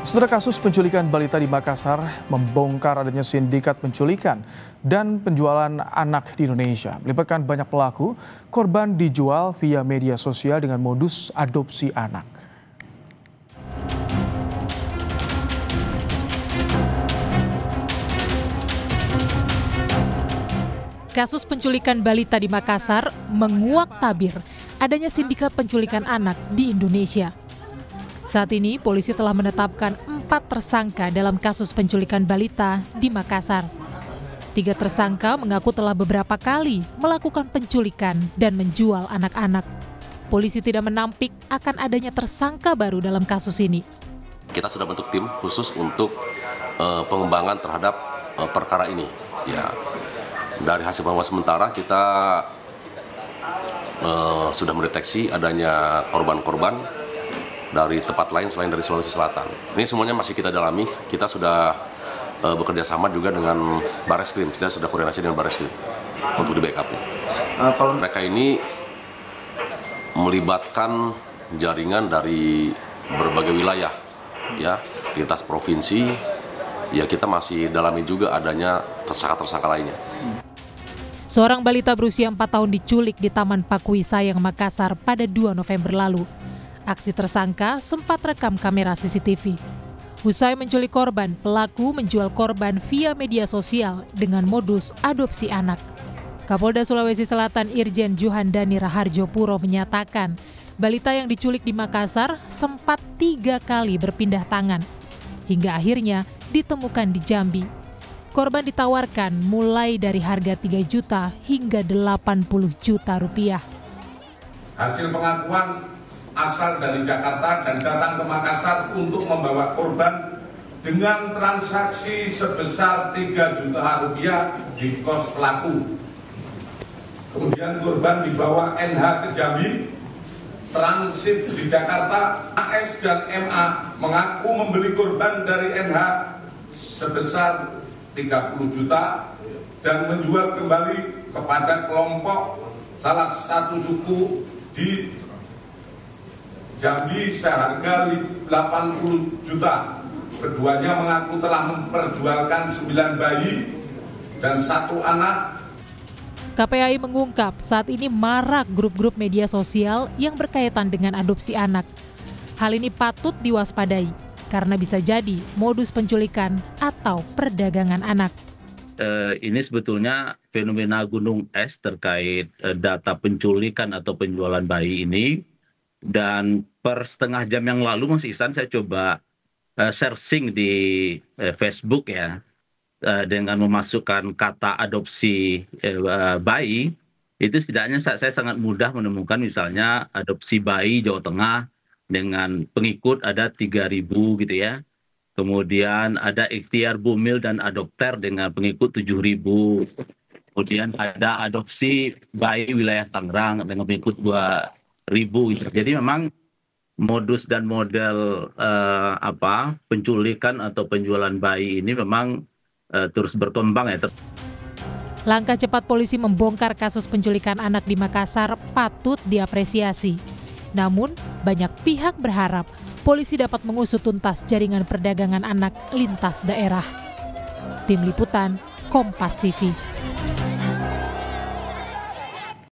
Setelah kasus penculikan balita di Makassar membongkar adanya sindikat penculikan dan penjualan anak di Indonesia. Melibatkan banyak pelaku, korban dijual via media sosial dengan modus adopsi anak. Kasus penculikan balita di Makassar menguak tabir adanya sindikat penculikan anak di Indonesia. Saat ini, polisi telah menetapkan 4 tersangka dalam kasus penculikan balita di Makassar. 3 tersangka mengaku telah beberapa kali melakukan penculikan dan menjual anak-anak. Polisi tidak menampik akan adanya tersangka baru dalam kasus ini. Kita sudah bentuk tim khusus untuk pengembangan terhadap perkara ini. Ya, dari hasil pengembangan sementara kita sudah mendeteksi adanya korban-korban dari tempat lain selain dari Sulawesi Selatan. Ini semuanya masih kita dalami. Kita sudah bekerja sama juga dengan Bareskrim. Kita sudah koordinasi dengan Bareskrim untuk di backup-nya. Mereka ini melibatkan jaringan dari berbagai wilayah, ya, lintas provinsi. Ya, kita masih dalami juga adanya tersangka-tersangka lainnya. Seorang balita berusia 4 tahun diculik di Taman Pakui Sayang, Makassar pada 2 November lalu. Aksi tersangka sempat rekam kamera CCTV. Usai menculik korban, pelaku menjual korban via media sosial dengan modus adopsi anak. Kapolda Sulawesi Selatan Irjen Juhandani Raharjo Puro menyatakan, balita yang diculik di Makassar sempat 3 kali berpindah tangan, hingga akhirnya ditemukan di Jambi. Korban ditawarkan mulai dari harga 3 juta hingga 80 juta rupiah. Hasil pengakuan asal dari Jakarta dan datang ke Makassar untuk membawa korban dengan transaksi sebesar 3 juta rupiah di kos pelaku. Kemudian korban dibawa NH ke Jambi, transit di Jakarta. AS dan MA mengaku membeli korban dari NH sebesar 30 juta dan menjual kembali kepada kelompok salah satu suku di Jambi seharga 80 juta. Keduanya mengaku telah memperjualkan 9 bayi dan 1 anak. KPAI mengungkap saat ini marak grup-grup media sosial yang berkaitan dengan adopsi anak. Hal ini patut diwaspadai karena bisa jadi modus penculikan atau perdagangan anak. Ini sebetulnya fenomena gunung es terkait data penculikan atau penjualan bayi ini. Dan per setengah jam yang lalu, Mas Ihsan, saya coba searching di Facebook ya, dengan memasukkan kata adopsi bayi, itu setidaknya saya sangat mudah menemukan misalnya adopsi bayi Jawa Tengah dengan pengikut ada 3.000 gitu ya. Kemudian ada ikhtiar bumil dan adopter dengan pengikut 7.000. Kemudian ada adopsi bayi wilayah Tangerang dengan pengikut 2.000. Jadi memang modus dan model penculikan atau penjualan bayi ini memang terus berkembang ya. Langkah cepat polisi membongkar kasus penculikan anak di Makassar patut diapresiasi. Namun, banyak pihak berharap polisi dapat mengusut tuntas jaringan perdagangan anak lintas daerah. Tim Liputan, Kompas TV.